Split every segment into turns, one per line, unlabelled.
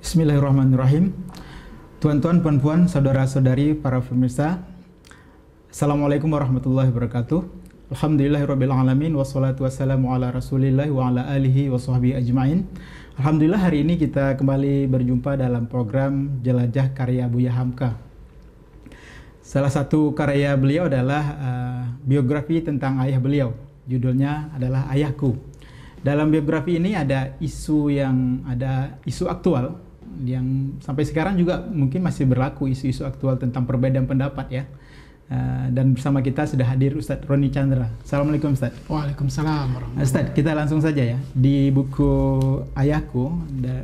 Bismillahirrahmanirrahim. Tuan-tuan, puan-puan, saudara-saudari, para pemirsa, Assalamualaikum warahmatullahi wabarakatuh. Alhamdulillahirabbil alamin wassalatu wassalamu ala Rasulillah wa ala alihi wa sahbihi ajmain. Alhamdulillah, hari ini kita kembali berjumpa dalam program Jelajah Karya Buya Hamka. Salah satu karya beliau adalah biografi tentang ayah beliau. Judulnya adalah Ayahku. Dalam biografi ini ada isu aktual yang sampai sekarang juga mungkin masih berlaku, isu-isu aktual tentang perbedaan pendapat ya. Dan bersama kita sudah hadir Ustadz Roni Chandra. Assalamualaikum Ustadz.
Waalaikumsalam warahmatullahi wabarakatuh.
Ustadz, kita langsung saja ya. Di buku Ayahku,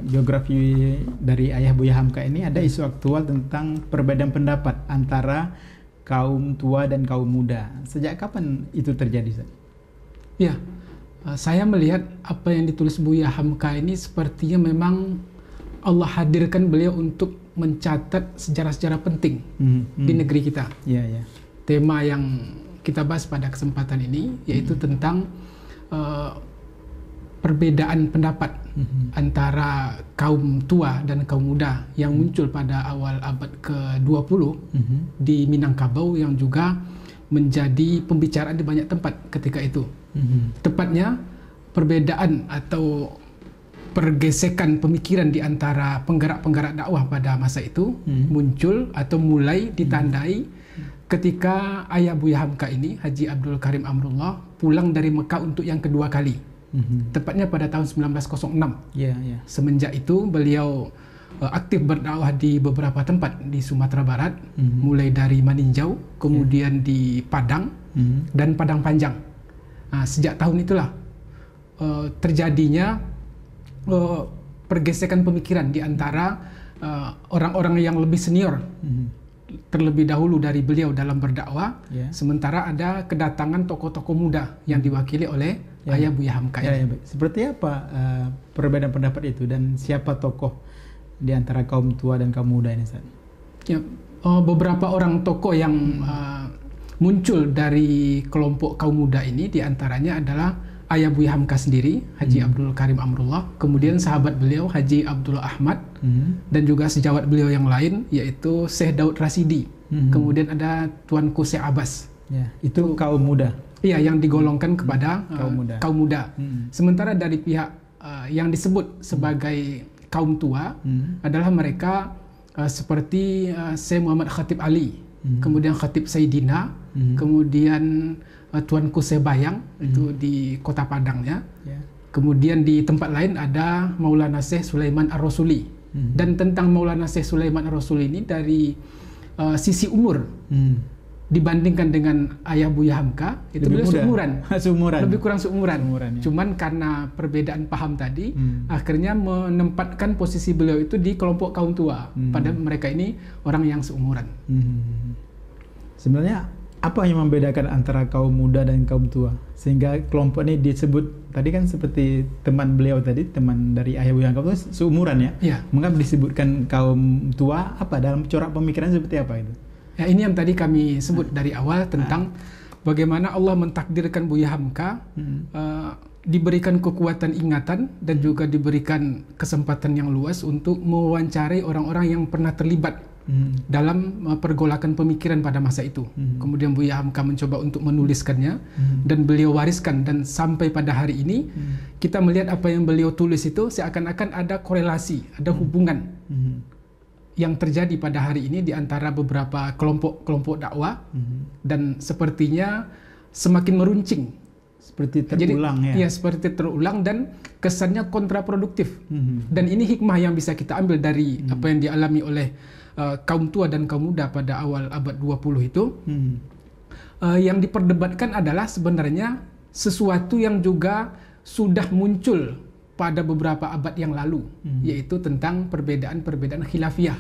biografi dari Ayah Buya Hamka ini ada isu aktual tentang perbedaan pendapat antara kaum tua dan kaum muda. Sejak kapan itu terjadi Ustadz?
Ya, saya melihat apa yang ditulis Buya Hamka ini sepertinya memang Allah hadirkan beliau untuk mencatat sejarah-sejarah penting di negeri kita. Tema yang kita bahas pada kesempatan ini yaitu tentang perbedaan pendapat antara kaum tua dan kaum muda yang muncul pada awal abad ke-20 di Minangkabau, yang juga menjadi pembicaraan di banyak tempat ketika itu. Tepatnya perbedaan atau pergesekan pemikiran di antara penggerak-penggerak dakwah pada masa itu muncul atau mulai ditandai ketika ayah Buya Hamka ini, Haji Abdul Karim Amrullah, pulang dari Mekah untuk yang kedua kali. Tepatnya pada tahun 1906. Semenjak itu beliau aktif berdakwah di beberapa tempat di Sumatera Barat, mulai dari Maninjau, kemudian di Padang dan Padang Panjang. Nah, sejak tahun itulah terjadinya pergesekan pemikiran di antara orang-orang yang lebih senior terlebih dahulu dari beliau dalam berdakwah, sementara ada kedatangan tokoh-tokoh muda yang diwakili oleh ayah Buya Hamka.
Seperti apa perbedaan pendapat itu dan siapa tokoh di antara kaum tua dan kaum muda ini?
Beberapa orang tokoh yang muncul dari kelompok kaum muda ini diantaranya adalah ayah Buya Hamka sendiri, Haji Abdul Karim Amrullah, kemudian sahabat beliau Haji Abdullah Ahmad, dan juga sejawat beliau yang lain yaitu Syekh Daud Rasidi. Kemudian ada Tuanku Syekh Abbas.
Itu kaum muda.
Iya, yang digolongkan kepada kaum muda. Sementara dari pihak yang disebut sebagai kaum tua adalah mereka seperti Syekh Muhammad Khatib Ali, kemudian Khatib Sayyidina, kemudian Tuanku Sebayang itu di Kota Padang ya. Kemudian di tempat lain ada Maulana Syekh Sulaiman Ar-Rasuli. Dan tentang Maulana Syekh Sulaiman Ar-Rasuli ini dari sisi umur dibandingkan dengan ayah Buya Hamka itu beliau seumuran. Lebih kurang seumuran. Cuman karena perbedaan paham tadi akhirnya menempatkan posisi beliau itu di kelompok kaum tua. Padahal mereka ini orang yang seumuran.
Sebenarnya apa yang membedakan antara kaum muda dan kaum tua sehingga kelompok ini disebut tadi kan seperti teman beliau tadi, teman dari ayah Buya Hamka itu seumuran ya? Mengapa disebutkan kaum tua? Apa dalam corak pemikiran seperti apa itu?
Ya, ini yang tadi kami sebut dari awal tentang bagaimana Allah mentakdirkan Buya Hamka diberikan kekuatan ingatan dan juga diberikan kesempatan yang luas untuk mewawancarai orang-orang yang pernah terlibat dalam pergolakan pemikiran pada masa itu. Kemudian Buya Hamka mencoba untuk menuliskannya dan beliau wariskan, dan sampai pada hari ini kita melihat apa yang beliau tulis itu seakan-akan ada korelasi, ada hubungan yang terjadi pada hari ini di antara beberapa kelompok dakwah, dan sepertinya semakin meruncing.
Seperti terulang.
Jadi, seperti terulang dan kesannya kontraproduktif. Dan ini hikmah yang bisa kita ambil dari apa yang dialami oleh kaum tua dan kaum muda pada awal abad 20 itu. Yang diperdebatkan adalah sebenarnya sesuatu yang juga sudah muncul pada beberapa abad yang lalu, yaitu tentang perbedaan khilafiyah.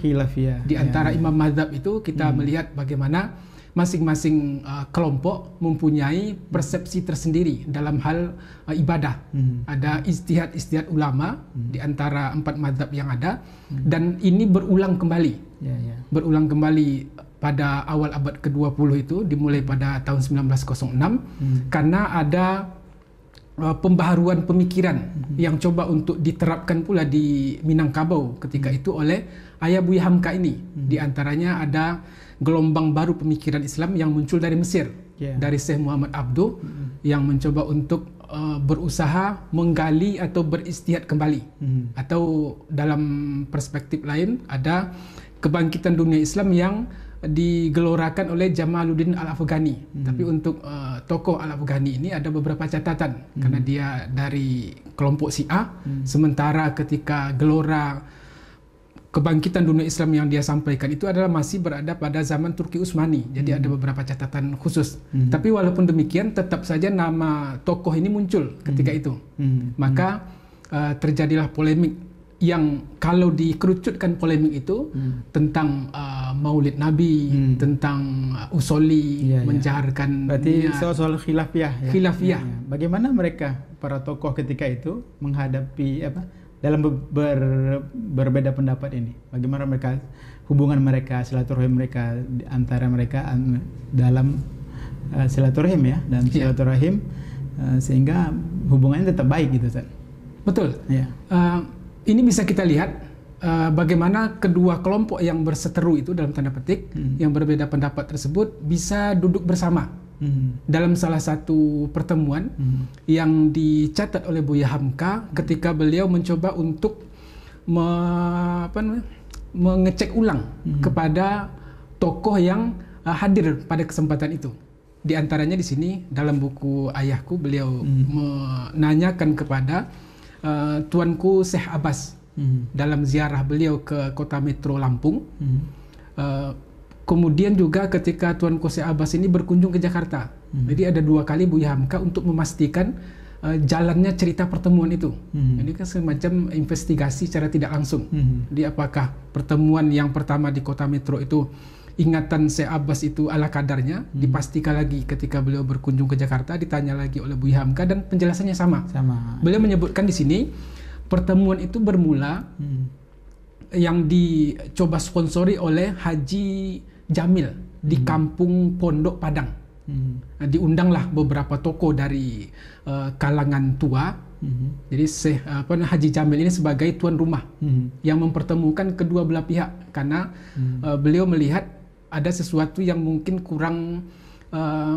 Di antara imam mazhab itu kita melihat bagaimana masing-masing kelompok mempunyai persepsi tersendiri dalam hal ibadah. Ada ijtihad ulama di antara 4 mazhab yang ada, dan ini berulang kembali. Berulang kembali pada awal abad ke-20 itu, dimulai pada tahun 1906 karena ada pembaharuan pemikiran yang coba untuk diterapkan pula di Minangkabau ketika itu oleh ayah Buya Hamka ini. Di antaranya ada gelombang baru pemikiran Islam yang muncul dari Mesir, dari Syekh Muhammad Abduh yang mencoba untuk berusaha menggali atau beristihad kembali. Atau dalam perspektif lain ada kebangkitan dunia Islam yang digelorakan oleh Jamaluddin Al-Afghani. Tapi untuk tokoh Al-Afghani ini ada beberapa catatan karena dia dari kelompok Syiah, sementara ketika gelora kebangkitan dunia Islam yang dia sampaikan itu adalah masih berada pada zaman Turki Utsmani. Jadi ada beberapa catatan khusus. Tapi walaupun demikian tetap saja nama tokoh ini muncul ketika itu. Maka terjadilah polemik yang kalau dikerucutkan polemik itu tentang Maulid Nabi, tentang usoli, menjaharkan.
Berarti soal khilafiyah.
Khilafiyah.
Bagaimana mereka para tokoh ketika itu menghadapi dalam berbeda pendapat ini? Bagaimana mereka, hubungan mereka, silaturahim mereka antara mereka dalam silaturahim dan silaturahim sehingga hubungannya tetap baik gitu, Ustaz.
Betul. Ini bisa kita lihat bagaimana kedua kelompok yang berseteru itu dalam tanda petik yang berbeda pendapat tersebut bisa duduk bersama dalam salah satu pertemuan yang dicatat oleh Buya Hamka ketika beliau mencoba untuk mengecek ulang kepada tokoh yang hadir pada kesempatan itu. Di antaranya di sini dalam buku ayahku beliau menanyakan kepada Tuanku Syekh Abbas dalam ziarah beliau ke kota metro Lampung. Kemudian juga ketika Tuanku Syekh Abbas ini berkunjung ke Jakarta. Jadi ada 2 kali Buya Hamka untuk memastikan jalannya cerita pertemuan itu. Ini kan semacam investigasi secara tidak langsung. Jadi apakah pertemuan yang pertama di kota metro itu ingatan Syekh Abbas itu ala kadarnya, dipastikan lagi ketika beliau berkunjung ke Jakarta, ditanya lagi oleh Buya Hamka dan penjelasannya sama. Beliau menyebutkan di sini pertemuan itu bermula yang dicoba sponsori oleh Haji Jamil di kampung Pondok Padang. Diundanglah beberapa tokoh dari kalangan tua. Jadi Haji Jamil ini sebagai tuan rumah yang mempertemukan kedua belah pihak karena beliau melihat ada sesuatu yang mungkin kurang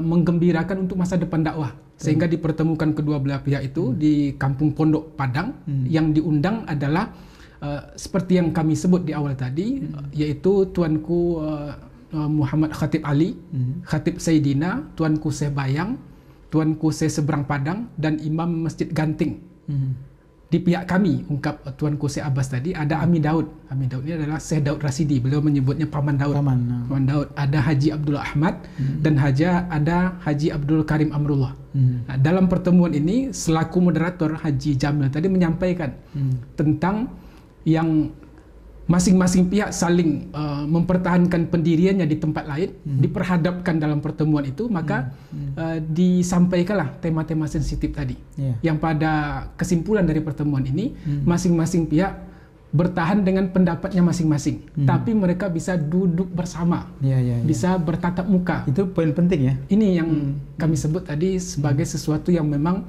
menggembirakan untuk masa depan dakwah, sehingga dipertemukan kedua belah pihak itu di kampung Pondok Padang. Yang diundang adalah seperti yang kami sebut di awal tadi, yaitu Tuanku Muhammad Khatib Ali, Khatib Sayyidina, Tuanku Syekh Bayang, Tuanku Syekh Seberang Padang, dan Imam Masjid Ganting. Di pihak kami, ungkap Tuanku Syekh Abbas tadi, ada Ami Daud. Ami Daud ini adalah Syekh Daud Rasidi. Beliau menyebutnya Paman Daud. Paman Daud. Ada Haji Abdullah Ahmad dan ada Haji Abdul Karim Amrullah. Nah, dalam pertemuan ini selaku moderator Haji Jamil tadi menyampaikan tentang yang masing-masing pihak saling mempertahankan pendiriannya di tempat lain, diperhadapkan dalam pertemuan itu, maka disampaikanlah tema-tema sensitif tadi. Yang pada kesimpulan dari pertemuan ini, masing-masing pihak bertahan dengan pendapatnya masing-masing, tapi mereka bisa duduk bersama, bisa bertatap muka.
Itu poin penting ya.
Ini yang kami sebut tadi sebagai sesuatu yang memang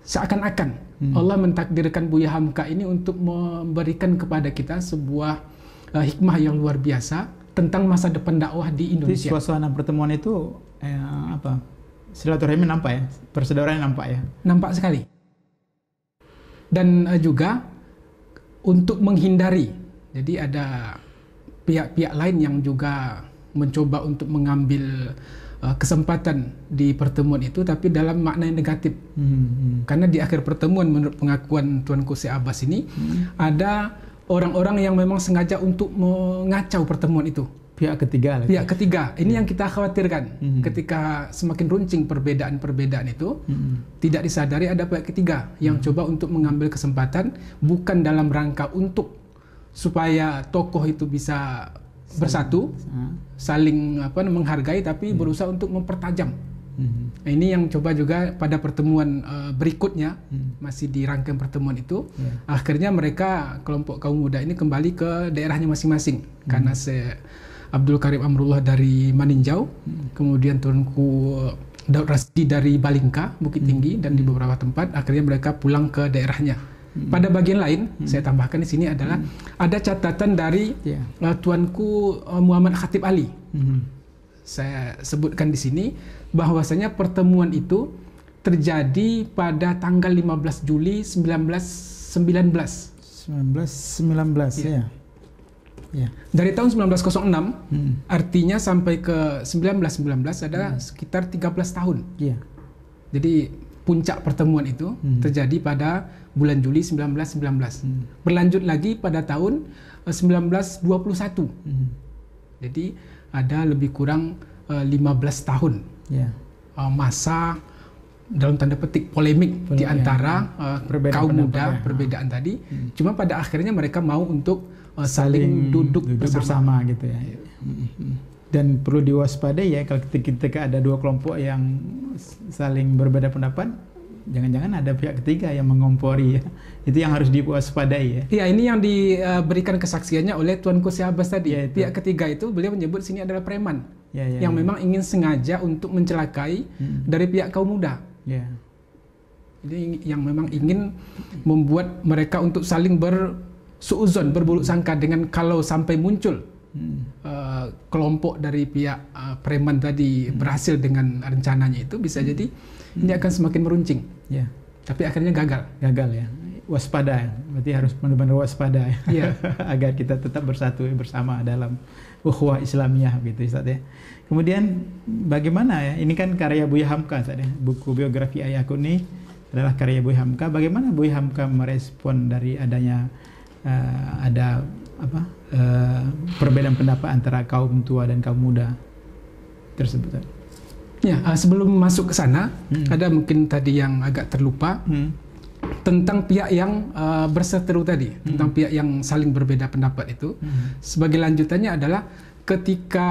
seakan-akan Allah mentakdirkan Buya Hamka ini untuk memberikan kepada kita sebuah hikmah yang luar biasa tentang masa depan dakwah di Indonesia.
Jadi suasana pertemuan itu silaturahmi nampak ya, persaudaraan nampak ya.
Nampak sekali. Dan juga untuk menghindari, jadi ada pihak-pihak lain yang juga mencoba untuk mengambil kesempatan di pertemuan itu, tapi dalam makna yang negatif. Karena di akhir pertemuan, menurut pengakuan Tuanku Syekh Abbas ini, ada orang-orang yang memang sengaja untuk mengacau pertemuan itu.
Pihak ketiga.
Pihak ketiga. Ini yang kita khawatirkan. Ketika semakin runcing perbedaan-perbedaan itu, tidak disadari ada pihak ketiga yang coba untuk mengambil kesempatan, bukan dalam rangka untuk supaya tokoh itu bisa bersatu, saling menghargai, tapi berusaha untuk mempertajam. Nah, ini yang coba juga pada pertemuan berikutnya, masih di rangkaian pertemuan itu, akhirnya mereka, kelompok kaum muda ini kembali ke daerahnya masing-masing. Karena Syekh Abdul Karim Amrullah dari Maninjau, kemudian Tuanku Daud Rasidi dari Balingka, Bukit Tinggi, dan di beberapa tempat akhirnya mereka pulang ke daerahnya. Pada bagian lain, saya tambahkan di sini adalah ada catatan dari Tuanku Muhammad Khatib Ali. Saya sebutkan di sini bahwasanya pertemuan itu terjadi pada tanggal 15 Juli 1919.
1919 ya. Ya.
Dari tahun 1906, artinya sampai ke 1919 ada sekitar 13 tahun.
Ya.
Jadi puncak pertemuan itu terjadi pada bulan Juli 1919. Berlanjut lagi pada tahun 1921. Jadi ada lebih kurang 15 tahun masa dalam tanda petik polemik di antara kaum muda, perbedaan tadi. Cuma pada akhirnya mereka mau untuk saling duduk bersama
gitu ya. Dan perlu diwaspadai ya kalau ketika ada dua kelompok yang saling berbeda pendapat, jangan-jangan ada pihak ketiga yang mengompori ya. Itu yang harus diwaspadai ya.
Iya, ini yang diberikan kesaksiannya oleh Tuanku Syekh Abbas tadi. Ya, pihak ketiga itu beliau menyebut sini adalah preman yang memang ingin sengaja untuk mencelakai dari pihak kaum muda.
Ya.
Jadi yang memang ingin membuat mereka untuk saling bersuuzon, berburuk sangka dengan kalau sampai muncul kelompok dari pihak preman tadi berhasil dengan rencananya itu bisa jadi ini akan semakin meruncing.
Ya.
Tapi akhirnya gagal
ya. Waspada, berarti harus benar-benar waspada ya. Agar kita tetap bersatu bersama dalam ukhuwah Islamiyah gitu Ustaz ya. Kemudian bagaimana ya? Ini kan karya Buya Hamka Ustaz ya. Buku biografi ayahku ini adalah karya Buya Hamka. Bagaimana Buya Hamka merespon dari adanya perbedaan pendapat antara kaum tua dan kaum muda tersebut?
Ya, sebelum masuk ke sana, ada mungkin tadi yang agak terlupa tentang pihak yang berseteru tadi, tentang pihak yang saling berbeda pendapat itu. Sebagai lanjutannya adalah ketika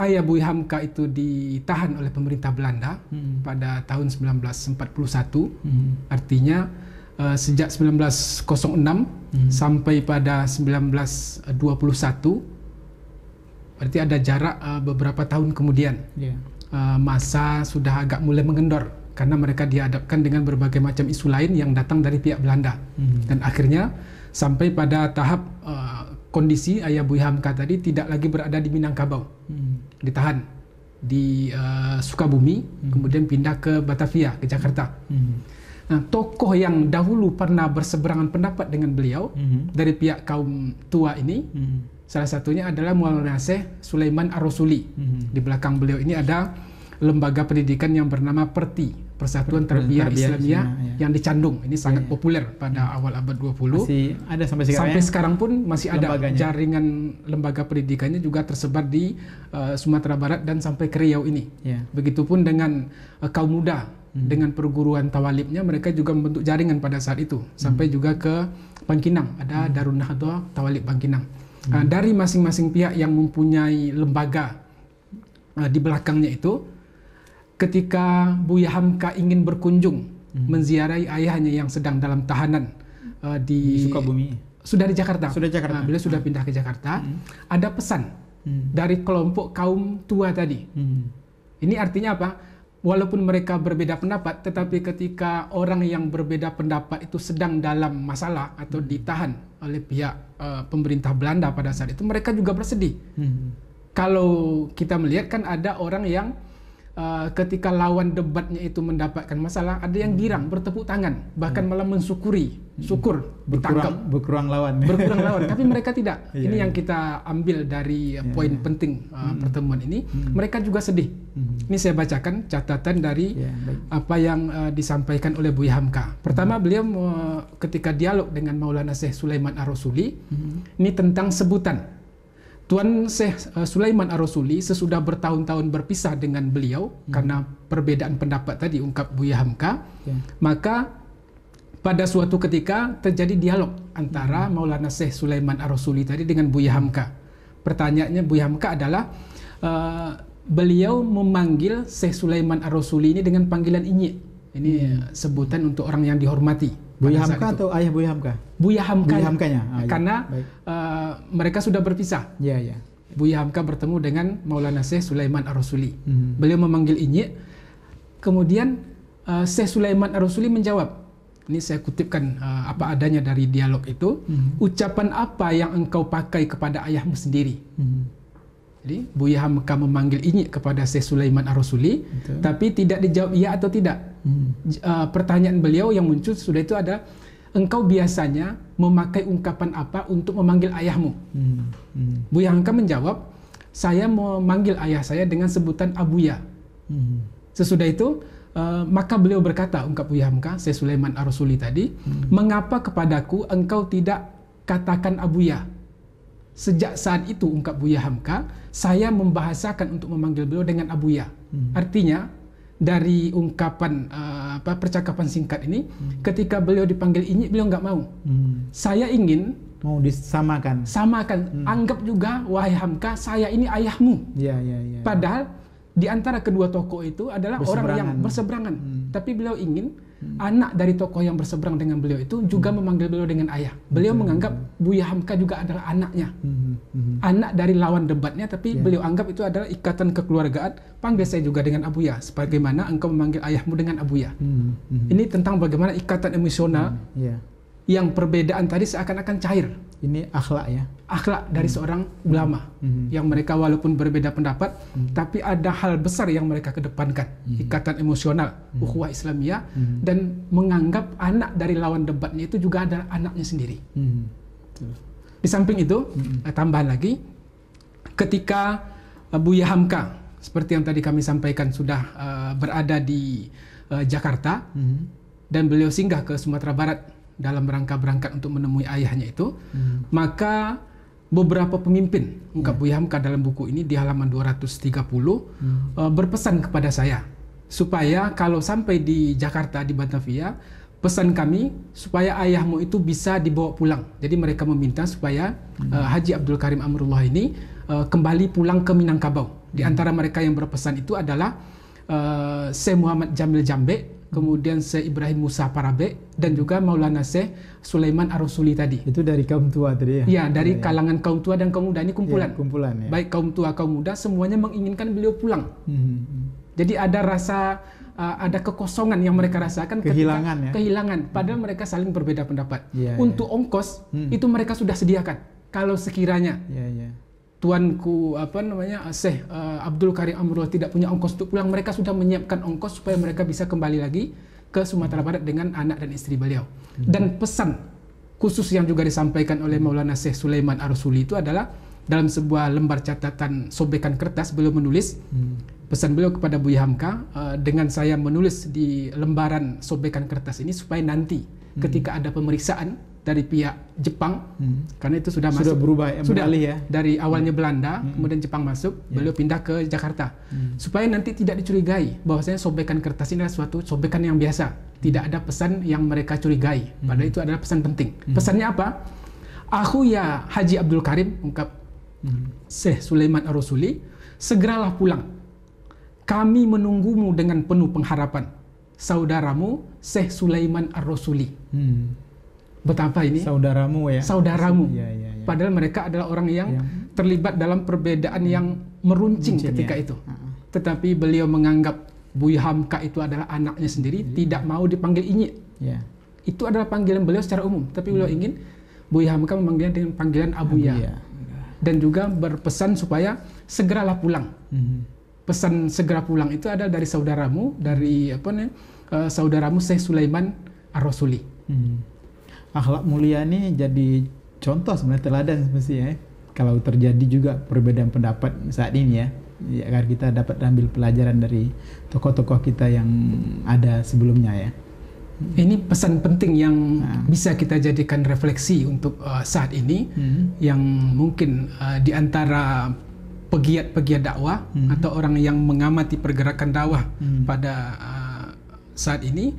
ayah Buya Hamka itu ditahan oleh pemerintah Belanda pada tahun 1941, artinya sejak 1906 sampai pada 1921, berarti ada jarak beberapa tahun kemudian. Masa sudah agak mulai mengendor karena mereka dihadapkan dengan berbagai macam isu lain yang datang dari pihak Belanda. Dan akhirnya sampai pada tahap kondisi ayah Buya Hamka tadi tidak lagi berada di Minangkabau, ditahan di Sukabumi, kemudian pindah ke Batavia, ke Jakarta. Nah, tokoh yang dahulu pernah berseberangan pendapat dengan beliau dari pihak kaum tua ini, salah satunya adalah Maulana Syekh Sulaiman Ar-Rasuli. Di belakang beliau ini ada lembaga pendidikan yang bernama PERTI, Persatuan Tarbiyah Islamiyah yang di Candung. Ini sangat populer pada awal abad 20.
Masih ada sampai sekarang.
Sampai sekarang pun masih ada jaringan lembaga pendidikannya juga tersebar di Sumatera Barat dan sampai ke Riau ini. Begitupun dengan kaum muda, dengan perguruan tawalibnya mereka juga membentuk jaringan pada saat itu. Sampai juga ke Bangkinang, ada Darun Nahdhah Tawalib Bangkinang. Dari masing-masing pihak yang mempunyai lembaga di belakangnya itu, ketika Buya Hamka ingin berkunjung menziarahi ayahnya yang sedang dalam tahanan di
Sukabumi,
sudah di Jakarta. Beliau sudah pindah ke Jakarta. Ada pesan dari kelompok kaum tua tadi. Ini artinya apa? Walaupun mereka berbeda pendapat, tetapi ketika orang yang berbeda pendapat itu sedang dalam masalah atau ditahan oleh pihak pemerintah Belanda pada saat itu, mereka juga bersedih. Kalau kita melihat kan ada orang yang ketika lawan debatnya itu mendapatkan masalah, ada yang girang, bertepuk tangan, bahkan malah mensyukuri, syukur ditangkap,
berkurang lawan.
Tapi mereka tidak. Ini yang kita ambil dari poin penting pertemuan ini. Mereka juga sedih. Ini saya bacakan catatan dari apa yang disampaikan oleh Buya Hamka. Pertama, beliau ketika dialog dengan Maulana Syekh Sulaiman Ar-Rasuli, ini tentang sebutan. Tuan Syekh Sulaiman Ar-Rasuli sesudah bertahun-tahun berpisah dengan beliau karena perbedaan pendapat tadi, ungkap Buya Hamka, maka pada suatu ketika terjadi dialog antara Maulana Syekh Sulaiman Ar-Rasuli tadi dengan Buya Hamka. Pertanyaannya Buya Hamka adalah beliau memanggil Syekh Sulaiman Ar-Rasuli ini dengan panggilan Inyik. Ini sebutan untuk orang yang dihormati.
Buya Hamka atau ayah Buya Hamka?
Buya Hamkanya.
Karena
mereka sudah berpisah. Buya Hamka bertemu dengan Maulana Syekh Sulaiman Ar-Rasuli. Beliau memanggil Inyik. Kemudian Syekh Sulaiman Ar-Rasuli menjawab, ini saya kutipkan apa adanya dari dialog itu, ucapan apa yang engkau pakai kepada ayahmu sendiri? Jadi Buya Hamka memanggil Inyik kepada Syekh Sulaiman Ar-Rasuli, tapi tidak dijawab ya atau tidak. Pertanyaan beliau yang muncul sudah itu ada, engkau biasanya memakai ungkapan apa untuk memanggil ayahmu? Buya Hamka menjawab, saya memanggil ayah saya dengan sebutan Abuya. Sesudah itu maka beliau berkata, ungkap Buya Hamka, Syekh Sulaiman Ar-Rasuli tadi, mengapa kepadaku engkau tidak katakan Abuya? Sejak saat itu, ungkap Buya Hamka, saya membahasakan untuk memanggil beliau dengan Abuya. Artinya dari ungkapan percakapan singkat ini, ketika beliau dipanggil Inyik, beliau nggak mau. Saya ingin
mau disamakan.
Samakan, anggap juga, wahai Hamka, saya ini ayahmu. Padahal di antara kedua tokoh itu adalah orang yang berseberangan. Tapi beliau ingin anak dari tokoh yang berseberang dengan beliau itu juga memanggil beliau dengan ayah. Beliau menganggap Buya Hamka juga adalah anaknya. Anak dari lawan debatnya, tapi beliau anggap itu adalah ikatan kekeluargaan. Panggil saya juga dengan Abuya, sebagaimana engkau memanggil ayahmu dengan Abuya. Ini tentang bagaimana ikatan emosional yang perbedaan tadi seakan-akan cair.
Ini akhlak ya?
Akhlak dari seorang ulama yang mereka walaupun berbeda pendapat, tapi ada hal besar yang mereka kedepankan, ikatan emosional, ukhuwah Islamiyah, dan menganggap anak dari lawan debatnya itu juga adalah anaknya sendiri. Di samping itu, tambahan lagi, ketika Buya Hamka, seperti yang tadi kami sampaikan, sudah berada di Jakarta, dan beliau singgah ke Sumatera Barat dalam rangka berangkat untuk menemui ayahnya itu, maka beberapa pemimpin, ungkap Buya Hamka dalam buku ini di halaman 230, berpesan kepada saya supaya kalau sampai di Jakarta, di Batavia, pesan kami supaya ayahmu itu bisa dibawa pulang. Jadi mereka meminta supaya Haji Abdul Karim Amrullah ini kembali pulang ke Minangkabau. Di antara mereka yang berpesan itu adalah Syekh Muhammad Jamil Jambe, kemudian Syekh Ibrahim Musa Parabe, dan juga Maulana Syekh Sulaiman Ar-Rasuli tadi. Itu dari kaum tua tadi ya? Ya, dari kalangan kaum tua dan kaum muda. Ini kumpulan. Kumpulan ya. Baik kaum tua, kaum muda, semuanya menginginkan beliau pulang. Jadi ada rasa, ada kekosongan yang mereka rasakan. Kehilangan ya? Kehilangan, padahal mereka saling berbeda pendapat. Untuk ongkos, itu mereka sudah sediakan. Kalau sekiranya tuanku Syekh Abdul Karim Amrullah tidak punya ongkos untuk pulang, mereka sudah menyiapkan ongkos supaya mereka bisa kembali lagi ke Sumatera Barat dengan anak dan istri beliau. Dan pesan khusus yang juga disampaikan oleh Maulana Syekh Sulaiman Ar-Rasuli itu adalah dalam sebuah lembar catatan sobekan kertas, beliau menulis pesan beliau kepada Buya Hamka, dengan saya menulis di lembaran sobekan kertas ini supaya nanti ketika ada pemeriksaan dari pihak Jepang, karena itu sudah masuk, berubah ya, sudah ya, dari awalnya Belanda, kemudian Jepang masuk, beliau pindah ke Jakarta, supaya nanti tidak dicurigai bahwasanya sobekan kertas ini adalah suatu sobekan yang biasa, tidak ada pesan yang mereka curigai, padahal itu adalah pesan penting. Pesannya apa? Aku ya Haji Abdul Karim, ungkap Syekh Sulaiman Ar-Rasuli, segeralah pulang, kami menunggumu dengan penuh pengharapan, saudaramu Syekh Sulaiman Ar-Rasuli. Betapa ini saudaramu ya, saudaramu. Padahal mereka adalah orang yang terlibat dalam perbedaan yang meruncing ketika itu. Tetapi beliau menganggap Buya Hamka itu adalah anaknya sendiri, tidak mau dipanggil Inyik. Itu adalah panggilan beliau secara umum, tapi beliau ingin Buya Hamka memanggilnya dengan panggilan Abuya. Dan juga berpesan supaya segeralah pulang. Pesan segera pulang itu adalah dari saudaramu, dari saudaramu Syekh Sulaiman Ar-Rasuli.
Akhlak mulia ini jadi contoh sebenarnya, teladan semestinya ya. Kalau terjadi juga perbedaan pendapat saat ini ya, agar kita dapat ambil pelajaran dari tokoh-tokoh kita yang ada sebelumnya ya.
Ini pesan penting yang bisa kita jadikan refleksi untuk saat ini, yang mungkin di antara pegiat-pegiat dakwah atau orang yang mengamati pergerakan dakwah pada saat ini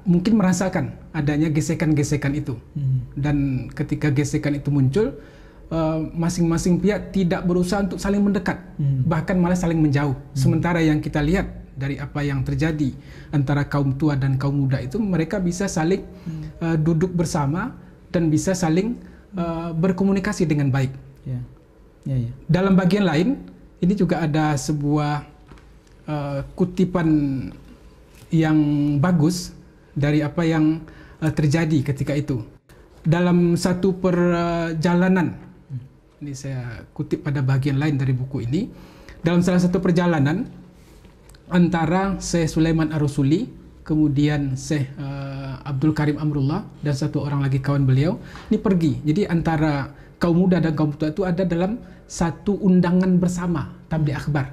mungkin merasakan adanya gesekan-gesekan itu. Dan ketika gesekan itu muncul, masing-masing pihak tidak berusaha untuk saling mendekat, bahkan malah saling menjauh. Sementara yang kita lihat dari apa yang terjadi antara kaum tua dan kaum muda itu, mereka bisa saling duduk bersama dan bisa saling berkomunikasi dengan baik. Dalam bagian lain, ini juga ada sebuah kutipan yang bagus dari apa yang terjadi ketika itu. Dalam satu perjalanan, ini saya kutip pada bagian lain dari buku ini, dalam salah satu perjalanan antara Syekh Sulaiman Ar-Rasuli, kemudian Syekh Abdul Karim Amrullah, dan satu orang lagi kawan beliau, ini pergi. Jadi antara kaum muda dan kaum tua itu ada dalam satu undangan bersama, tabligh akhbar.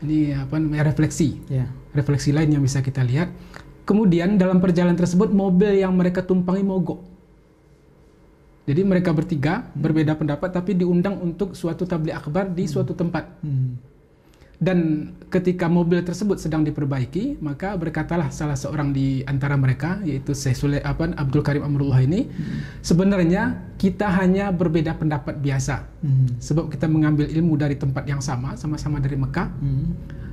Ini apa namanya, refleksi. Refleksi lain yang bisa kita lihat. Kemudian dalam perjalanan tersebut mobil yang mereka tumpangi mogok. Jadi mereka bertiga berbeda pendapat tapi diundang untuk suatu tabligh akhbar di suatu tempat. Dan ketika mobil tersebut sedang diperbaiki, maka berkatalah salah seorang di antara mereka, yaitu Syekh Abdul Karim Amrullah ini, sebenarnya kita hanya berbeda pendapat biasa. Sebab kita mengambil ilmu dari tempat yang sama-sama dari Mekah.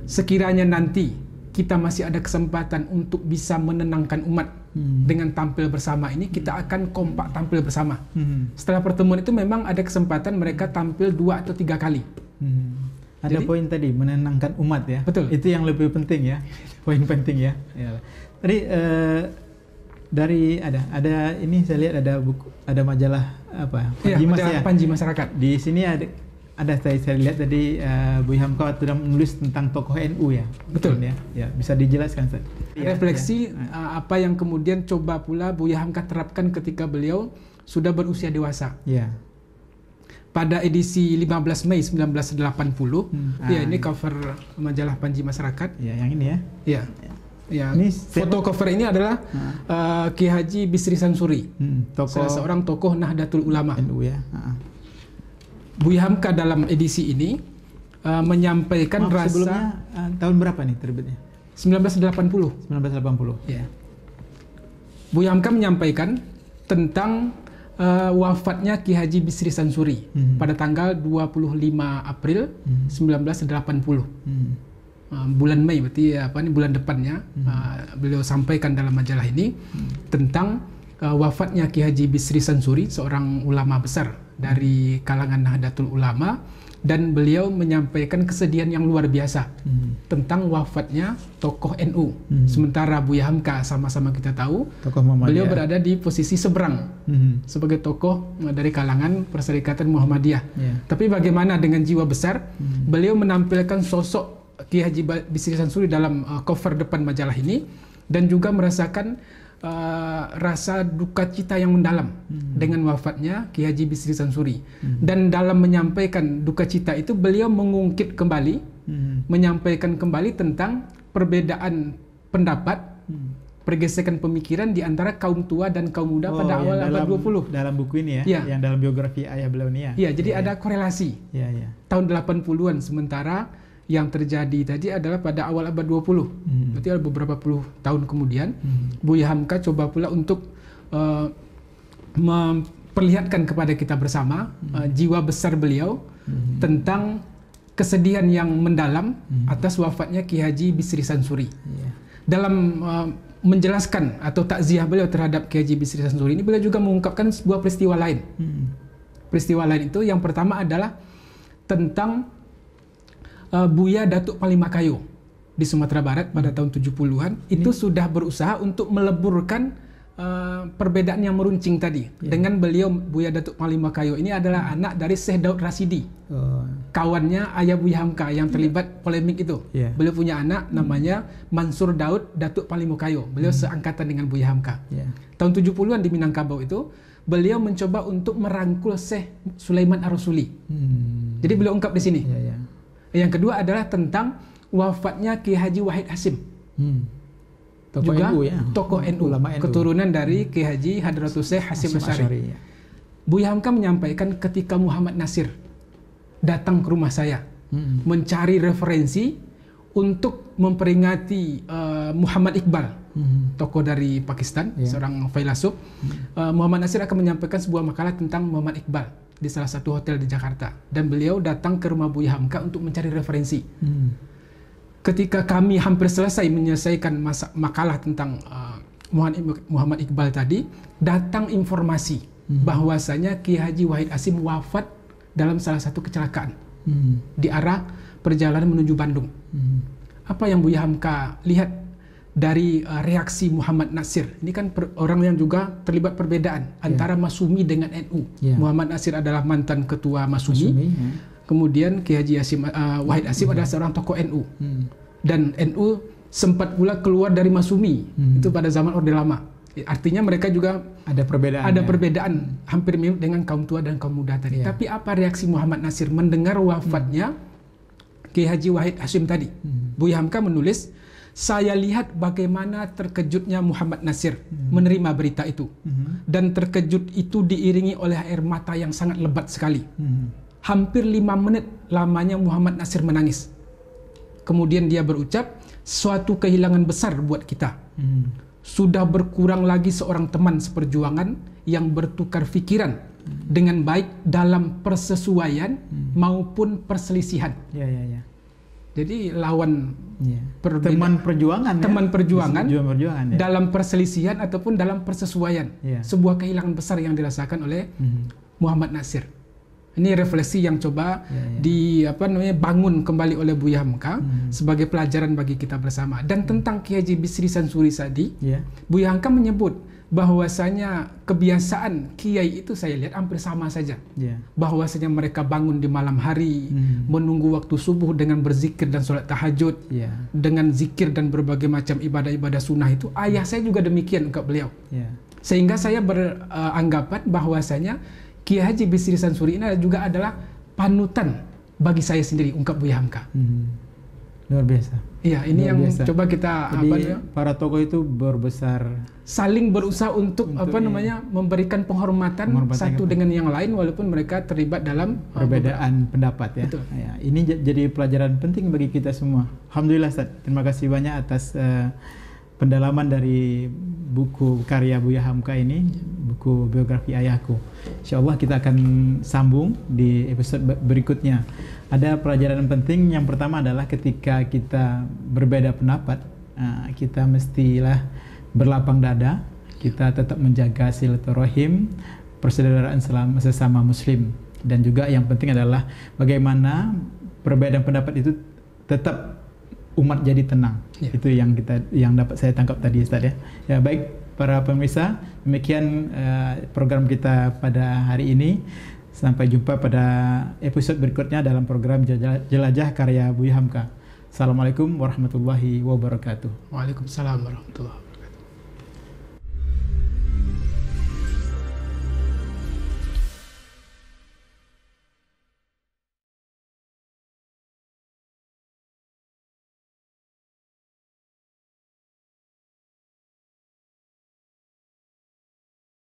Sekiranya nanti kita masih ada kesempatan untuk bisa menenangkan umat dengan tampil bersama ini, kita akan kompak tampil bersama. Setelah pertemuan itu memang ada kesempatan mereka tampil 2 atau 3 kali.
Ada poin tadi, menenangkan umat ya.
Betul.
Itu yang lebih penting ya. Poin penting ya. Tadi dari ada ini saya lihat ada buku, ada majalah apa?
Panji Masyarakat.
Di sini ada saya lihat tadi Buya Hamka sudah menulis tentang tokoh NU ya.
Betul
ya. Ya, bisa dijelaskan Ustaz.
Refleksi apa yang kemudian coba pula Buya Hamka terapkan ketika beliau sudah berusia dewasa. Pada edisi 15 Mei 1980, ya ini cover majalah Panji Masyarakat.
Ya, yang ini ya.
Ya. Ini foto cover ini adalah Ki Haji Bisri Sansuri, salah seorang tokoh Nahdlatul Ulama.
NU ya.
Buya Hamka dalam edisi ini menyampaikan
sebelumnya tahun berapa nih terbitnya?
1980. Ya. Buya Hamka menyampaikan tentang wafatnya Ki Haji Bisri Sansuri pada tanggal 25 April 1980. Bulan Mei, berarti bulan depannya, beliau sampaikan dalam majalah ini tentang wafatnya Ki Haji Bisri Sansuri, seorang ulama besar dari kalangan Nahdlatul Ulama, dan beliau menyampaikan kesedihan yang luar biasa tentang wafatnya tokoh NU. Sementara Buya Hamka sama-sama kita tahu beliau berada di posisi seberang sebagai tokoh dari kalangan Perserikatan Muhammadiyah. Tapi bagaimana dengan jiwa besar, beliau menampilkan sosok Ki Haji Bisri Sansuri dalam cover depan majalah ini, dan juga merasakan rasa duka cita yang mendalam dengan wafatnya Ki Haji Bisri Sansuri. Dan dalam menyampaikan duka cita itu beliau mengungkit kembali, menyampaikan kembali tentang perbedaan pendapat, pergesekan pemikiran di antara kaum tua dan kaum muda pada awal abad 20.
Dalam buku ini ya, yang dalam biografi ayah beliau ini ya.
Jadi ada korelasi. Tahun 80-an, sementara yang terjadi tadi adalah pada awal abad 20. Berarti ada beberapa puluh tahun kemudian, Buya Hamka coba pula untuk memperlihatkan kepada kita bersama jiwa besar beliau tentang kesedihan yang mendalam atas wafatnya Ki Haji Bisri Sansuri. Dalam menjelaskan atau takziah beliau terhadap Ki Haji Bisri Sansuri ini, beliau juga mengungkapkan sebuah peristiwa lain. Peristiwa lain itu yang pertama adalah tentang Buya Datuk Panglima Kayo di Sumatera Barat pada tahun 70-an itu sudah berusaha untuk meleburkan perbedaan yang meruncing tadi. Dengan beliau, Buya Datuk Panglima Kayo ini adalah anak dari Syekh Daud Rasidi, kawannya ayah Buya Hamka yang terlibat polemik itu. Beliau punya anak namanya Mansur Daud Datuk Panglima Kayo. Beliau seangkatan dengan Buya Hamka. Tahun 70-an di Minangkabau itu beliau mencoba untuk merangkul Syekh Sulaiman Ar-Rasuli. Jadi beliau ungkap di sini. Yang kedua adalah tentang wafatnya Ki Haji Wahid Hasim,
tokoh
juga
NU ya,
tokoh NU, keturunan dari Ki Haji Hadratus Syekh Hasim Asy'ari. Buya Hamka menyampaikan ketika Muhammad Nasir datang ke rumah saya mencari referensi untuk memperingati Muhammad Iqbal, tokoh dari Pakistan, seorang filsuf. Muhammad Nasir akan menyampaikan sebuah makalah tentang Muhammad Iqbal di salah satu hotel di Jakarta, dan beliau datang ke rumah Buya Hamka untuk mencari referensi. Ketika kami hampir selesai menyelesaikan makalah tentang Muhammad Iqbal tadi, datang informasi bahwasanya Ki Haji Wahid Hasim wafat dalam salah satu kecelakaan di arah perjalanan menuju Bandung. Apa yang Buya Hamka lihat dari reaksi Muhammad Nasir. Ini kan orang yang juga terlibat perbedaan antara Masumi dengan NU. Muhammad Nasir adalah mantan ketua Masumi. Kemudian Kiai Haji Wahid Hasyim adalah seorang tokoh NU. Dan NU sempat pula keluar dari Masumi. Itu pada zaman Orde Lama. Artinya mereka juga
ada perbedaan.
Ada perbedaan hampir mirip dengan kaum tua dan kaum muda tadi. Tapi apa reaksi Muhammad Nasir mendengar wafatnya Kiai Haji Wahid Hasyim tadi? Buya Hamka menulis, saya lihat bagaimana terkejutnya Muhammad Nasir menerima berita itu. Dan terkejut itu diiringi oleh air mata yang sangat lebat sekali. Hampir 5 menit lamanya Muhammad Nasir menangis. Kemudian dia berucap, suatu kehilangan besar buat kita. Sudah berkurang lagi seorang teman seperjuangan yang bertukar pikiran dengan baik dalam persesuaian maupun perselisihan. Jadi lawan
teman perjuangan,
dalam perselisihan ataupun dalam persesuaian. Sebuah kehilangan besar yang dirasakan oleh Muhammad Nasir. Ini refleksi yang coba bangun kembali oleh Buya Hamka sebagai pelajaran bagi kita bersama. Dan tentang Kiai Haji Bisri Sansuri Sadi, Buya Hamka menyebut bahwasanya kebiasaan kiai itu saya lihat hampir sama saja. Bahwasanya mereka bangun di malam hari, menunggu waktu subuh dengan berzikir dan sholat tahajud, dengan zikir dan berbagai macam ibadah-ibadah sunnah itu. Ayah saya juga demikian ke beliau. Sehingga saya beranggapan bahwasanya Kiai Haji Bisri Sansuri ini juga adalah panutan bagi saya sendiri, ungkap Buya Hamka.
Luar biasa.
Iya, ini luar yang biasa. Coba kita
para tokoh itu berbesar,
saling berusaha untuk memberikan penghormatan satu dengan yang lain walaupun mereka terlibat dalam
perbedaan pendapat ini jadi pelajaran penting bagi kita semua. Alhamdulillah Ustaz, terima kasih banyak atas pendalaman dari buku karya Buya Hamka ini, buku biografi ayahku. Insyaallah kita akan sambung di episode berikutnya. Ada pelajaran penting. Yang pertama adalah ketika kita berbeda pendapat, kita mestilah berlapang dada, kita tetap menjaga silaturahim, persaudaraan sesama muslim. Dan juga yang penting adalah bagaimana perbedaan pendapat itu tetap umat jadi tenang. Itu yang dapat saya tangkap tadi Ustaz ya. Ya baik para pemirsa, demikian program kita pada hari ini. Sampai jumpa pada episode berikutnya dalam program Jelajah Karya Buya Hamka. Assalamualaikum warahmatullahi wabarakatuh.
Waalaikumsalam warahmatullahi wabarakatuh.